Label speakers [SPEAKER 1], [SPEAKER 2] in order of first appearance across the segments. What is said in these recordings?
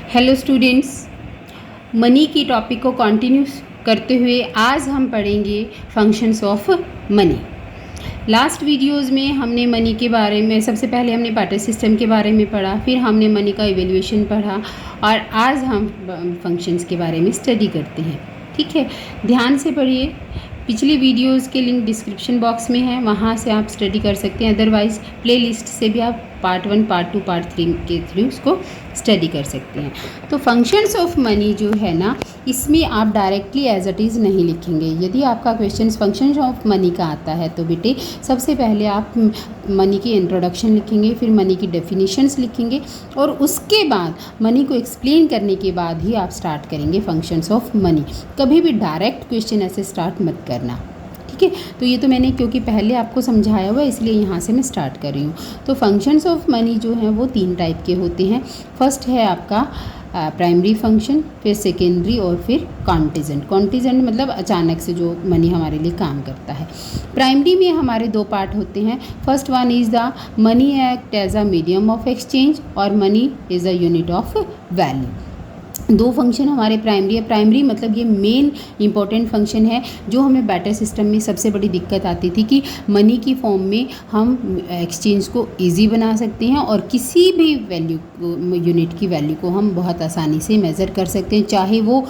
[SPEAKER 1] Hello students, money की topic को continue करते हुए आज हम पढ़ेंगे functions of money. Last videos में हमने मनी के बारे में सबसे पहले हमने बार्टर सिस्टम के बारे में पढ़ा, फिर हमने मनी का इवैल्यूएशन पढ़ा और आज हम फंक्शंस के बारे में स्टडी करते हैं। ठीक है, ध्यान से पढ़िए। पिछली वीडियोस के लिंक डिस्क्रिप्शन बॉक्स में है, वहाँ से आप स्टडी कर सकते हैं। अदरवाइज़ प्लेलिस्ट से भी आप पार्ट 1, पार्ट 2, पार्ट 3 के थ्रू उसको स्टडी कर सकते हैं। तो फंक्शंस ऑफ मनी जो है ना, इसमें आप डायरेक्टली एज इट इज़ नहीं लिखेंगे। यदि आपका क्वेश्चन फंक्शंस ऑफ मनी का आता है तो बेटे सबसे पहले आप मनी की इंट्रोडक्शन लिखेंगे, फिर मनी की डेफिनेशंस लिखेंगे और उसके बाद मनी को एक्सप्लेन करने के बाद ही आप स्टार्ट करेंगे फंक्शंस ऑफ मनी। कभी भी डायरेक्ट क्वेश्चन ऐसे स्टार्ट मत करना। ठीक है, तो ये तो मैंने क्योंकि पहले आपको समझाया हुआ है इसलिए यहाँ से मैं स्टार्ट कर रही हूँ। तो फंक्शंस ऑफ मनी जो हैं वो 3 टाइप के होते हैं। फर्स्ट है आपका प्राइमरी फंक्शन, फिर सेकेंडरी और फिर कॉन्टिजेंट। कॉन्टिजेंट मतलब अचानक से जो मनी हमारे लिए काम करता है। प्राइमरी में हमारे 2 पार्ट होते हैं। First one is the money act as a medium of exchange और money is a unit of value. 2 function हमारे प्राइमरी है। प्राइमरी मतलब ये मेन इंपॉर्टेंट फंक्शन है जो हमें बैटर सिस्टम में सबसे बड़ी दिक्कत आती थी कि मनी की फॉर्म में हम एक्सचेंज को इजी बना सकते हैं और किसी भी वैल्यू यूनिट की वैल्यू को हम बहुत आसानी से मेज़र कर सकते हैं, चाहे वो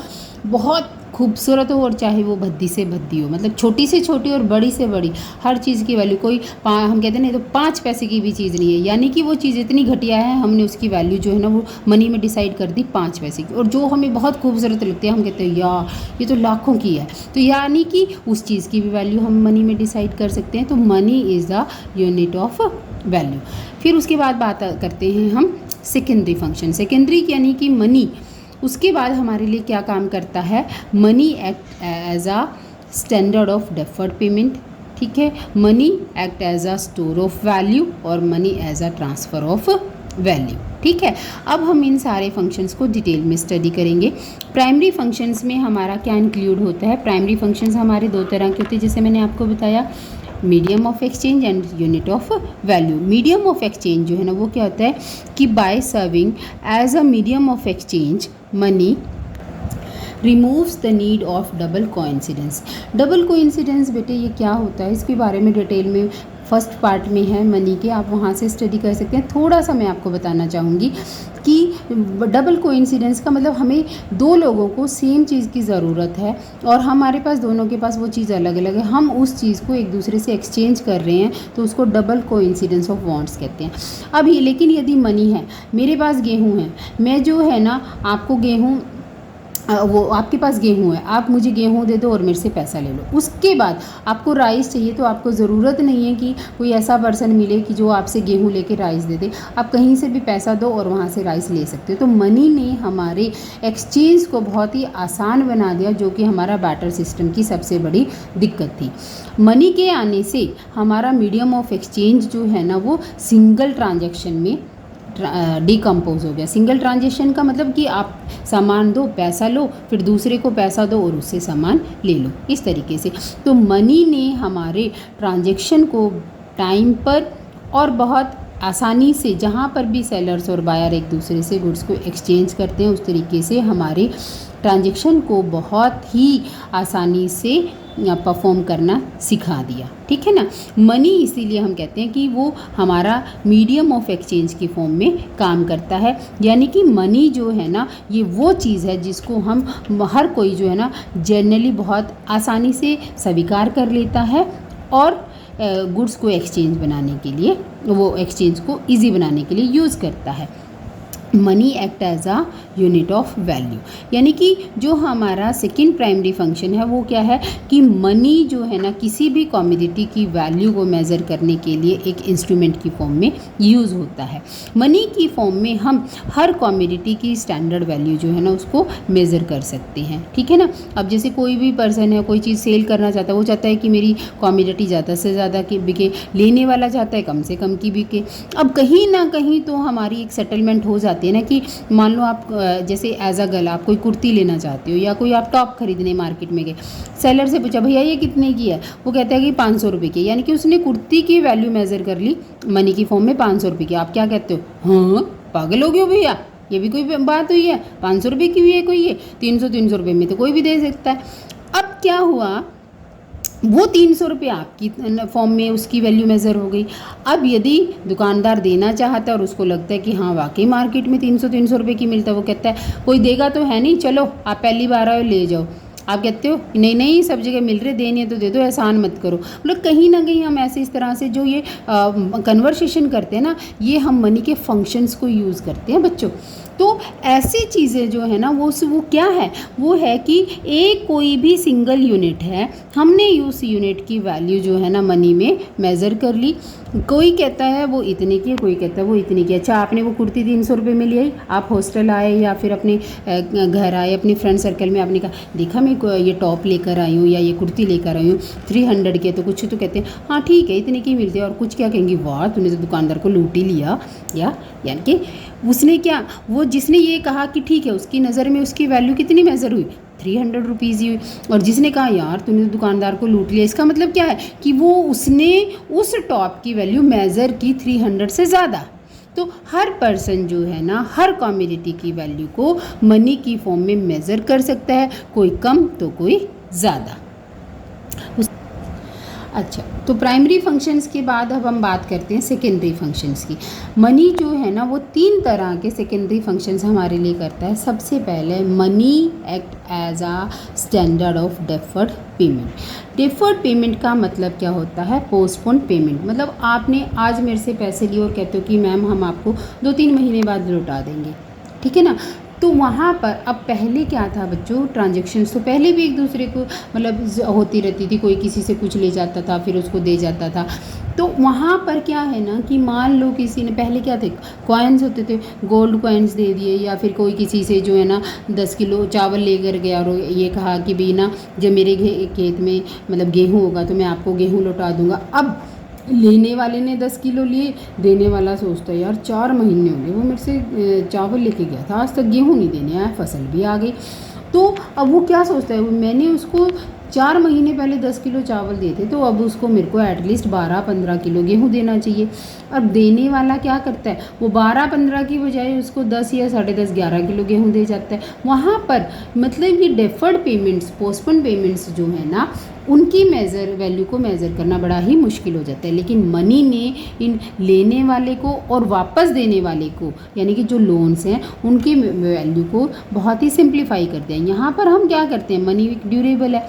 [SPEAKER 1] बहुत खूबसूरत हो और चाहे वो भद्दी से भद्दी हो। मतलब छोटी से छोटी और बड़ी से बड़ी हर चीज़ की वैल्यू कोई हम कहते हैं नहीं तो 5 पैसे की भी चीज़ नहीं है, यानी कि वो चीज़ इतनी घटिया है हमने उसकी वैल्यू जो है ना वो मनी में डिसाइड कर दी 5 पैसे की, और जो हमें बहुत खूबसूरत लगती है हम कहते हैं यार ये तो लाखों की है, तो यानी कि उस चीज़ की भी वैल्यू हम मनी में डिसाइड कर सकते हैं। तो money is the unit of value. फिर उसके बाद बात करते हैं हम सेकेंडरी फंक्शन। सेकेंडरी यानी कि मनी उसके बाद हमारे लिए क्या काम करता है। Money act as a standard of deferred payment. ठीक है, money act as a store of value और money as a transfer of value. ठीक है, अब हम इन सारे फंक्शंस को डिटेल में स्टडी करेंगे। प्राइमरी फंक्शंस में हमारा क्या इंक्लूड होता है। प्राइमरी फंक्शंस हमारे 2 तरह के होते हैं, जैसे मैंने आपको बताया, medium of exchange and unit of value. Medium of exchange जो है ना वो क्या होता है कि by serving as a medium of exchange money removes the need of double coincidence. Double coincidence बेटे ये क्या होता है, इसके बारे में डिटेल में फर्स्ट पार्ट में है मनी के, आप वहाँ से स्टडी कर सकते हैं। थोड़ा सा मैं आपको बताना चाहूँगी कि डबल कोइंसिडेंस का मतलब हमें 2 लोगों को सेम चीज़ की ज़रूरत है और हमारे पास दोनों के पास वो चीज़ अलग अलग है, हम उस चीज़ को एक दूसरे से एक्सचेंज कर रहे हैं तो उसको डबल कोइंसिडेंस ऑफ वांट्स कहते हैं। अब ये लेकिन यदि मनी है, मेरे पास गेहूँ है, मैं जो है ना आपको गेहूँ वो आपके पास गेहूँ है, आप मुझे गेहूँ दे दो और मेरे से पैसा ले लो। उसके बाद आपको राइस चाहिए तो आपको ज़रूरत नहीं है कि कोई ऐसा पर्सन मिले कि जो आपसे गेहूँ लेके राइस दे दे, आप कहीं से भी पैसा दो और वहाँ से राइस ले सकते हो। तो मनी ने हमारे एक्सचेंज को बहुत ही आसान बना दिया, जो कि हमारा बैटर सिस्टम की सबसे बड़ी दिक्कत थी। मनी के आने से हमारा मीडियम ऑफ एक्सचेंज जो है ना वो सिंगल ट्रांजेक्शन में डिकम्पोज हो गया। सिंगल ट्रांजेक्शन का मतलब कि आप सामान दो, पैसा लो, फिर दूसरे को पैसा दो और उससे सामान ले लो, इस तरीके से। तो मनी ने हमारे ट्रांजेक्शन को टाइम पर और बहुत आसानी से, जहाँ पर भी सेलर्स और बायर एक दूसरे से गुड्स को एक्सचेंज करते हैं, उस तरीके से हमारे ट्रांजेक्शन को बहुत ही आसानी से परफॉर्म करना सिखा दिया। ठीक है ना, मनी इसीलिए हम कहते हैं कि वो हमारा मीडियम ऑफ एक्सचेंज की फॉर्म में काम करता है। यानी कि मनी जो है ना ये वो चीज़ है जिसको हम हर कोई जो है ना जनरली बहुत आसानी से स्वीकार कर लेता है और गुड्स को एक्सचेंज बनाने के लिए, वो एक्सचेंज को ईजी बनाने के लिए यूज़ करता है। Money act as a unit of value, यानी कि जो हमारा सेकेंड प्राइमरी फंक्शन है वो क्या है कि मनी जो है ना किसी भी कमोडिटी की वैल्यू को मेज़र करने के लिए एक इंस्ट्रूमेंट की फॉर्म में यूज़ होता है। मनी की फॉर्म में हम हर कमोडिटी की स्टैंडर्ड वैल्यू जो है ना उसको मेज़र कर सकते हैं। ठीक है ना, अब जैसे कोई भी पर्सन है कोई चीज़ सेल करना चाहता है, वो चाहता है कि मेरी कमोडिटी ज़्यादा से ज़्यादा की बिके, लेने वाला चाहता है कम से कम की बिके। अब कहीं ना कहीं तो हमारी एक सेटलमेंट हो जाती है ना कि मान लो आप जैसे एज अ गर्ल आप कोई कुर्ती लेना चाहते हो या कोई आप टॉप खरीदने मार्केट में गए, सेलर से पूछा भैया ये कितने की है, वो कहता है कि 500 रुपये की, यानी कि उसने कुर्ती की वैल्यू मेज़र कर ली मनी की फॉर्म में 500 रुपये की। आप क्या कहते हो, हाँ पागल हो गए हो भैया, ये भी कोई बात हुई है? 500 रुपये की हुई है कोई, ये 300 रुपये में तो कोई भी दे सकता है। अब क्या हुआ, वो 300 रुपये आपकी फॉर्म में उसकी वैल्यू मेज़र हो गई। अब यदि दुकानदार देना चाहता है और उसको लगता है कि हाँ वाकई मार्केट में 300 रुपये की मिलता है, वो कहता है कोई देगा तो है नहीं, चलो आप पहली बार आओ ले जाओ। आप कहते हो नहीं नहीं सब जगह मिल रहे, देनी है तो दे दो, एहसान मत करो। मतलब कहीं ना कहीं हम ऐसे इस तरह से जो ये कन्वर्सेशन करते हैं ना, ये हम मनी के फंक्शंस को यूज़ करते हैं बच्चों। तो ऐसी चीज़ें जो है ना वो क्या है, वो है कि एक कोई भी सिंगल यूनिट है, हमने उस यूनिट की वैल्यू जो है ना मनी में मेज़र कर ली। कोई कहता है वो इतने की है, कोई कहता है वो इतने की। अच्छा आपने वो कुर्ती 300 रुपये में ले आई, आप हॉस्टल आए या फिर अपने घर आए, अपने फ्रेंड सर्कल में आपने कहा देखा मैं ये टॉप लेकर आई हूँ या ये कुर्ती लेकर आई हूँ 300 के, तो कुछ तो कहते हैं हाँ ठीक है इतने की मिलती है, और कुछ क्या कहेंगे वाह तूने तो दुकानदार को लूट ही लिया। यानी कि उसने क्या, वो जिसने ये कहा कि ठीक है उसकी नज़र में उसकी वैल्यू कितनी मेज़र हुई, 300 रुपीज़ ही हुई, और जिसने कहा यार तूने तो दुकानदार को लूट लिया, इसका मतलब क्या है कि वो उसने उस टॉप की वैल्यू मेज़र की 300 से ज़्यादा। तो हर पर्सन जो है ना हर कम्युनिटी की वैल्यू को मनी की फॉर्म में मेज़र कर सकता है, कोई कम तो कोई ज़्यादा। अच्छा तो प्राइमरी फंक्शंस के बाद अब हम बात करते हैं सेकेंडरी फंक्शंस की। मनी जो है ना वो 3 तरह के सेकेंडरी फंक्शंस हमारे लिए करता है। सबसे पहले money act as a standard of deferred payment. Deferred payment का मतलब क्या होता है, पोस्टपोन पेमेंट। मतलब आपने आज मेरे से पैसे लिए और कहते हो कि मैम हम आपको 2-3 महीने बाद लौटा देंगे, ठीक है ना। तो वहाँ पर अब पहले क्या था बच्चों, ट्रांजैक्शंस तो पहले भी एक दूसरे को मतलब होती रहती थी, कोई किसी से कुछ ले जाता था फिर उसको दे जाता था। तो वहाँ पर क्या है ना कि मान लो किसी ने, पहले क्या थे कॉइन्स होते थे, गोल्ड कॉइन्स दे दिए, या फिर कोई किसी से जो है ना 10 किलो चावल लेकर गया और ये कहा कि भाई ना जब मेरे खेत में मतलब गेहूँ होगा तो मैं आपको गेहूँ लौटा दूँगा। अब लेने वाले ने 10 किलो लिए, देने वाला सोचता है यार 4 महीने हो गए वो मेरे से चावल लेके गया था, आज तक गेहूँ नहीं देने आया, फसल भी आ गई। तो अब वो क्या सोचता है, मैंने उसको 4 महीने पहले 10 किलो चावल दिए थे, तो अब उसको मेरे को एटलीस्ट 12-15 किलो गेहूँ देना चाहिए। अब देने वाला क्या करता है, वो 12-15 की बजाय उसको 10 या 10.5-11 किलो गेहूँ दे जाता है। वहाँ पर मतलब ये डेफर्ड पेमेंट्स, पोस्टपोन पेमेंट्स जो है ना उनकी वैल्यू को मेज़र करना बड़ा ही मुश्किल हो जाता है। लेकिन मनी ने इन लेने वाले को और वापस देने वाले को, यानी कि जो लोन्स हैं उनकी वैल्यू को बहुत ही सिंप्लीफाई करते हैं। यहाँ पर हम क्या करते हैं, मनी ड्यूरेबल है,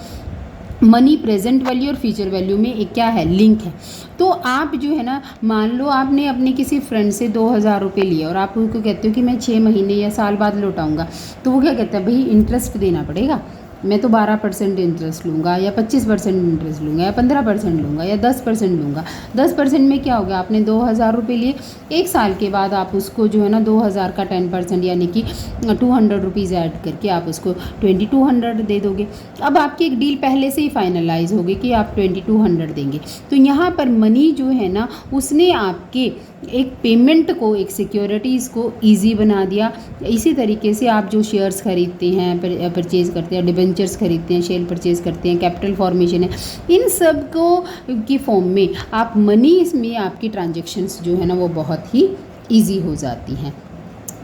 [SPEAKER 1] मनी प्रेजेंट वैल्यू और फ्यूचर वैल्यू में एक क्या है, लिंक है। तो आप जो है ना मान लो आपने अपने किसी फ्रेंड से 2000 रुपये लिए और आप उनको कहते हो कि मैं 6 महीने या साल बाद लौटाऊंगा, तो वो क्या कहता है, भाई इंटरेस्ट देना पड़ेगा, मैं तो 12% इंटरेस्ट लूँगा या 25% इंटरेस्ट लूँगा या 15% लूँगा या 10% लूँगा। 10% में क्या होगा, आपने 2000 रुपये लिए, एक साल के बाद आप उसको जो है ना 2000 का 10% यानी कि 200 रुपीज़ ऐड करके आप उसको 2200 दे दोगे। अब आपकी एक डील पहले से ही फाइनलाइज होगी कि आप 2200 देंगे। तो यहाँ पर मनी जो है ना उसने आपके एक पेमेंट को, एक सिक्योरिटीज़ को इजी बना दिया। इसी तरीके से आप जो शेयर्स खरीदते हैं, परचेज़ करते हैं, डिबेंचर्स खरीदते हैं, शेयर परचेज़ करते हैं, कैपिटल फॉर्मेशन है, इन सब को की फॉर्म में आप मनी, इसमें आपकी ट्रांजैक्शंस जो है ना वो बहुत ही इजी हो जाती हैं।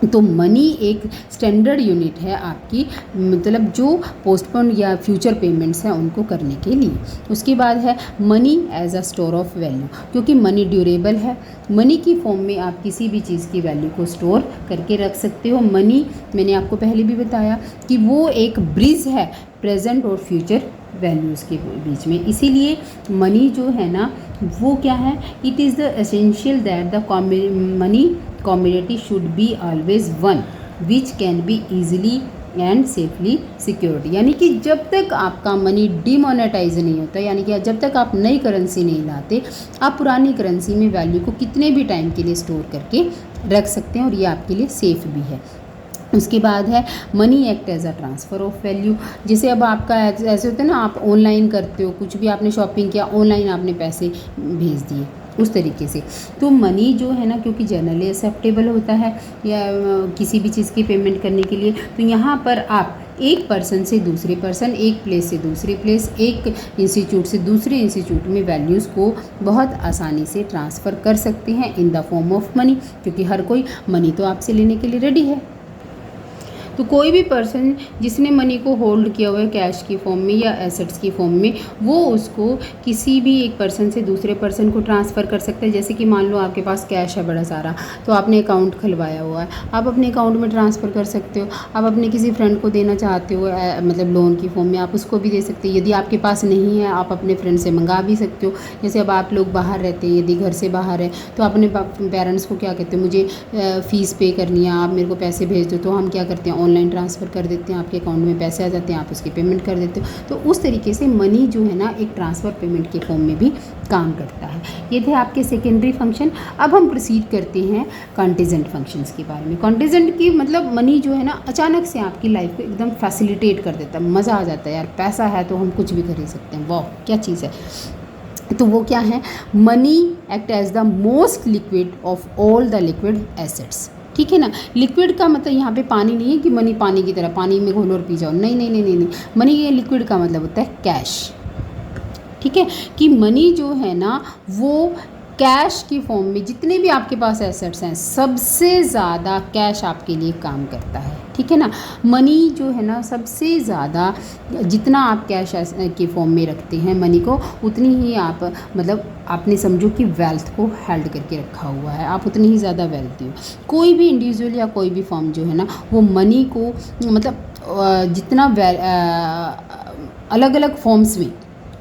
[SPEAKER 1] तो मनी एक स्टैंडर्ड यूनिट है आपकी, मतलब जो पोस्टपोन या फ्यूचर पेमेंट्स हैं उनको करने के लिए। उसके बाद है money as a store of value, क्योंकि मनी ड्यूरेबल है, मनी की फॉर्म में आप किसी भी चीज़ की वैल्यू को स्टोर करके रख सकते हो। मनी मैंने आपको पहले भी बताया कि वो एक ब्रिज है प्रेजेंट और फ्यूचर वैल्यूज़ के बीच में। इसीलिए मनी जो है ना वो क्या है, it is the essential that the money community should be always one which can be easily and safely secured. यानी कि जब तक आपका मनी डिमोनेटाइज नहीं होता, यानी कि जब तक आप नई करेंसी नहीं लाते, आप पुरानी करेंसी में वैल्यू को कितने भी टाइम के लिए स्टोर करके रख सकते हैं और ये आपके लिए सेफ़ भी है। उसके बाद है money act as a transfer of value. जैसे अब आपका ऐसे होता है ना, आप ऑनलाइन करते हो, कुछ भी आपने शॉपिंग किया, ऑनलाइन आपने पैसे भेज दिए, उस तरीके से। तो मनी जो है ना क्योंकि जनरली एक्सेप्टेबल होता है या किसी भी चीज़ की पेमेंट करने के लिए, तो यहाँ पर आप एक पर्सन से दूसरे पर्सन, एक प्लेस से दूसरे प्लेस, एक इंस्टीट्यूट से दूसरे इंस्टीट्यूट में वैल्यूज़ को बहुत आसानी से ट्रांसफ़र कर सकते हैं in the form of money, क्योंकि हर कोई मनी तो आपसे लेने के लिए रेडी है। तो कोई भी पर्सन जिसने मनी को होल्ड किया हुआ है कैश की फॉर्म में या एसेट्स की फॉर्म में, वो उसको किसी भी एक पर्सन से दूसरे पर्सन को ट्रांसफ़र कर सकते हैं। जैसे कि मान लो आपके पास कैश है बड़ा सारा, तो आपने अकाउंट खुलवाया हुआ है, आप अपने अकाउंट में ट्रांसफ़र कर सकते हो। आप अपने किसी फ्रेंड को देना चाहते हो मतलब लोन की फॉर्म में, आप उसको भी दे सकते हो। यदि आपके पास नहीं है, आप अपने फ्रेंड से मंगा भी सकते हो। जैसे अब आप लोग बाहर रहते हैं, यदि घर से बाहर है, तो अपने पेरेंट्स को क्या कहते हैं, मुझे फ़ीस पे करनी है, आप मेरे को पैसे भेज दो, तो हम क्या करते हैं, ऑनलाइन ट्रांसफ़र कर देते हैं, आपके अकाउंट में पैसे आ जाते हैं, आप उसकी पेमेंट कर देते हो। तो उस तरीके से मनी जो है ना एक ट्रांसफ़र पेमेंट के फॉर्म में भी काम करता है। ये थे आपके सेकेंडरी फंक्शन। अब हम प्रोसीड करते हैं कॉन्टिजेंट फंक्शंस के बारे में। कॉन्टिजेंट की मतलब मनी जो है ना अचानक से आपकी लाइफ को एकदम फैसिलिटेट कर देता है, मज़ा आ जाता है, यार पैसा है तो हम कुछ भी खरीद सकते हैं, वाह क्या चीज़ है। तो वो क्या है, money act as the most liquid of all the liquid assets. ठीक है ना, लिक्विड का मतलब यहाँ पे पानी नहीं है कि मनी पानी की तरह पानी में घोलो और पी जाओ, नहीं नहीं नहीं नहीं नहीं। मनी के लिक्विड का मतलब होता है कैश। ठीक है, कि मनी जो है ना वो कैश की फॉर्म में जितने भी आपके पास एसेट्स हैं, सबसे ज़्यादा कैश आपके लिए काम करता है। ठीक है ना, मनी जो है ना सबसे ज़्यादा, जितना आप कैश की फॉर्म में रखते हैं मनी को, उतनी ही आप मतलब आपने समझो कि वेल्थ को हेल्ड करके रखा हुआ है, आप उतनी ही ज़्यादा वेल्थी हो। कोई भी इंडिविजुअल या कोई भी फॉर्म जो है ना वो मनी को मतलब जितना अलग अलग फॉर्म्स में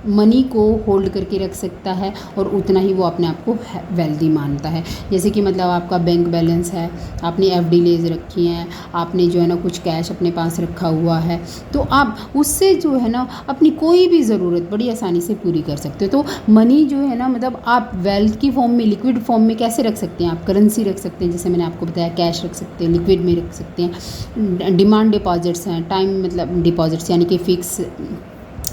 [SPEAKER 1] मनी को होल्ड करके रख सकता है और उतना ही वो अपने आप को वेल्दी मानता है। जैसे कि मतलब आपका बैंक बैलेंस है, आपने एफडी लेज रखी हैं, आपने जो है ना कुछ कैश अपने पास रखा हुआ है, तो आप उससे जो है ना अपनी कोई भी ज़रूरत बड़ी आसानी से पूरी कर सकते हो। तो मनी जो है ना मतलब आप वेल्थ की फॉर्म में, लिक्विड फॉर्म में कैसे रख सकते हैं, आप करेंसी रख सकते हैं, जैसे मैंने आपको बताया कैश रख सकते हैं, लिक्विड में रख सकते हैं, डिमांड डिपॉजिट्स हैं, टाइम मतलब डिपॉजिट्स यानी कि फिक्स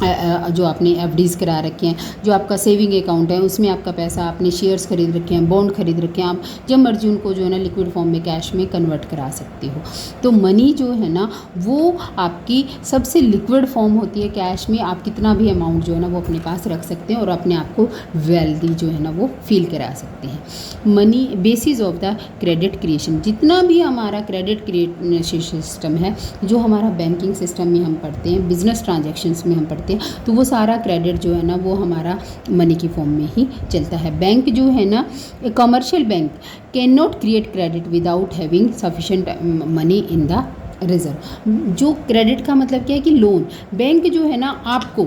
[SPEAKER 1] जो आपने एफडीज़ करा रखे हैं, जो आपका सेविंग अकाउंट है उसमें आपका पैसा, आपने शेयर्स खरीद रखे हैं, बॉन्ड खरीद रखे हैं, आप जब मर्जी उनको जो है ना लिक्विड फॉर्म में कैश में कन्वर्ट करा सकते हो। तो मनी जो है ना वो आपकी सबसे लिक्विड फॉर्म होती है, कैश में आप कितना भी अमाउंट जो है ना वो अपने पास रख सकते हैं और अपने आप को वेल्दी जो है ना वो फील करा सकते हैं। Money basis of the credit creation, जितना भी हमारा क्रेडिट क्रिएशन सिस्टम है, जो हमारा बैंकिंग सिस्टम में हम पढ़ते हैं, बिजनेस ट्रांजेक्शन्स में हम पढ़ते हैं, तो वो सारा क्रेडिट जो है ना वो हमारा मनी की फॉर्म में ही चलता है। बैंक जो है ना, commercial bank can not create credit without having sufficient money in the reserve. जो क्रेडिट का मतलब क्या है कि लोन, बैंक जो है ना आपको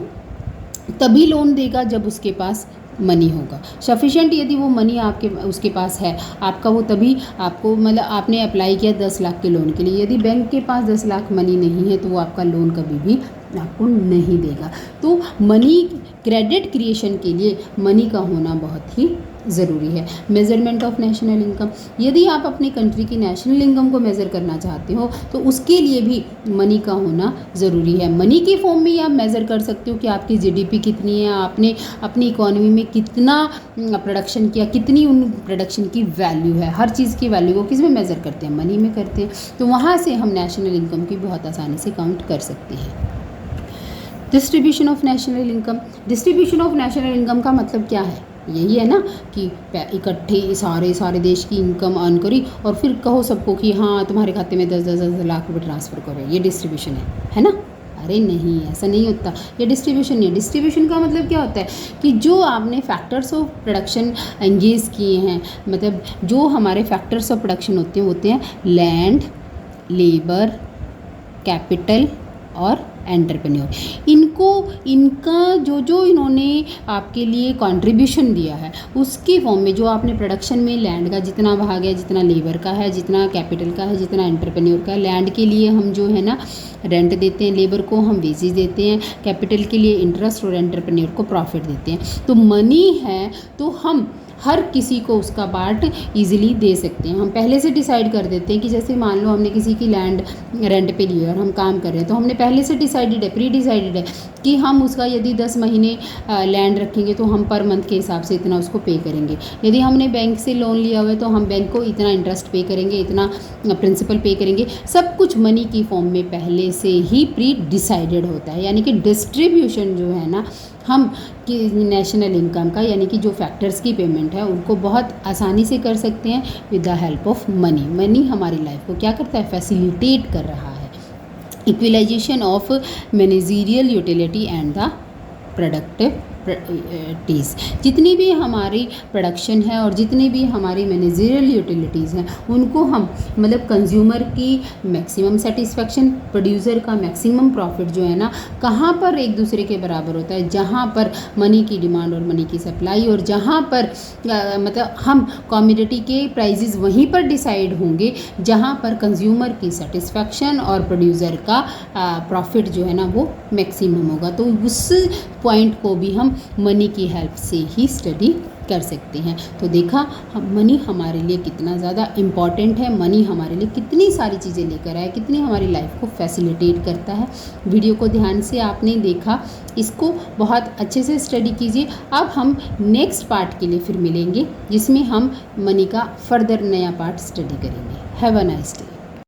[SPEAKER 1] तभी लोन देगा जब उसके पास मनी होगा सफिशेंट। यदि वो मनी आपके उसके पास है आपका, वो तभी आपको मतलब आपने अप्लाई किया 10 लाख के लोन के लिए, यदि बैंक के पास 10 लाख मनी नहीं है तो वो आपका लोन कभी भी आपको नहीं देगा। तो मनी क्रेडिट क्रिएशन के लिए मनी का होना बहुत ही ज़रूरी है। मेज़रमेंट ऑफ नेशनल इनकम, यदि आप अपनी कंट्री की नेशनल इनकम को मेज़र करना चाहते हो तो उसके लिए भी मनी का होना ज़रूरी है। मनी की फॉर्म में आप मेज़र कर सकते हो कि आपकी जीडीपी कितनी है, आपने अपनी इकोनॉमी में कितना प्रोडक्शन किया, कितनी उन प्रोडक्शन की वैल्यू है। हर चीज़ की वैल्यू को किस में मेज़र करते हैं, मनी में करते हैं। तो वहाँ से हम नेशनल इनकम की बहुत आसानी से काउंट कर सकते हैं। Distribution of national income, distribution of national income का मतलब क्या है, यही है ना कि इकट्ठे सारे देश की इनकम अर्न करी और फिर कहो सबको कि हाँ तुम्हारे खाते में 10 लाख रुपए ट्रांसफ़र करो, ये डिस्ट्रीब्यूशन है ना। अरे नहीं, ऐसा नहीं होता, ये डिस्ट्रीब्यूशन नहीं है। डिस्ट्रीब्यूशन का मतलब क्या होता है कि जो आपने फैक्टर्स ऑफ प्रोडक्शन एंगेज किए हैं, मतलब जो हमारे फैक्टर्स ऑफ प्रोडक्शन होते हैं लैंड, लेबर, कैपिटल और एंटरप्रेन्योर, इनका जो इन्होंने आपके लिए कंट्रीब्यूशन दिया है उसकी फॉर्म में, जो आपने प्रोडक्शन में लैंड का जितना भाग है, जितना लेबर का है, जितना कैपिटल का है, जितना एंटरप्रेन्योर का है। लैंड के लिए हम जो है ना रेंट देते हैं, लेबर को हम वेजेस देते हैं, कैपिटल के लिए इंटरेस्ट और एंटरप्रेन्योर को प्रॉफिट देते हैं। तो मनी है तो हम हर किसी को उसका पार्ट इजीली दे सकते हैं। हम पहले से डिसाइड कर देते हैं कि जैसे मान लो हमने किसी की लैंड रेंट पे ली है और हम काम कर रहे हैं, तो हमने पहले से प्री डिसाइडेड है कि हम उसका यदि 10 महीने लैंड रखेंगे तो हम पर मंथ के हिसाब से इतना उसको पे करेंगे। यदि हमने बैंक से लोन लिया हुआ है तो हम बैंक को इतना इंटरेस्ट पे करेंगे, इतना प्रिंसिपल पे करेंगे। सब कुछ मनी की फॉर्म में पहले से ही प्री डिसाइडेड होता है। यानी कि डिस्ट्रीब्यूशन जो है ना हम कि नेशनल इनकम का, यानी कि जो फैक्टर्स की पेमेंट है उनको बहुत आसानी से कर सकते हैं with the help of money. Money हमारी लाइफ को क्या करता है, फैसिलिटेट कर रहा है। Equalisation of managerial utility and the productivities. जितनी भी हमारी प्रोडक्शन है और जितनी भी हमारी मैनेजरियल यूटिलिटीज़ हैं उनको हम मतलब कंज्यूमर की मैक्सिमम सेटिस्फेक्शन, प्रोड्यूसर का मैक्सिमम प्रॉफिट जो है ना, कहाँ पर एक दूसरे के बराबर होता है, जहाँ पर मनी की डिमांड और मनी की सप्लाई, और जहाँ पर मतलब हम कमोडिटी के प्राइजेस वहीं पर डिसाइड होंगे जहाँ पर कंज्यूमर की सेटिस्फेक्शन और प्रोड्यूसर का प्रॉफिट जो है ना वो मैक्सिमम होगा। तो उस पॉइंट को भी हम मनी की हेल्प से ही स्टडी कर सकते हैं। तो देखा मनी हमारे लिए कितना ज़्यादा इम्पॉर्टेंट है, मनी हमारे लिए कितनी सारी चीज़ें लेकर आया, कितनी हमारी लाइफ को फैसिलिटेट करता है। वीडियो को ध्यान से आपने देखा, इसको बहुत अच्छे से स्टडी कीजिए। अब हम नेक्स्ट पार्ट के लिए फिर मिलेंगे जिसमें हम मनी का फर्दर नया पार्ट स्टडी करेंगे। Have a nice day.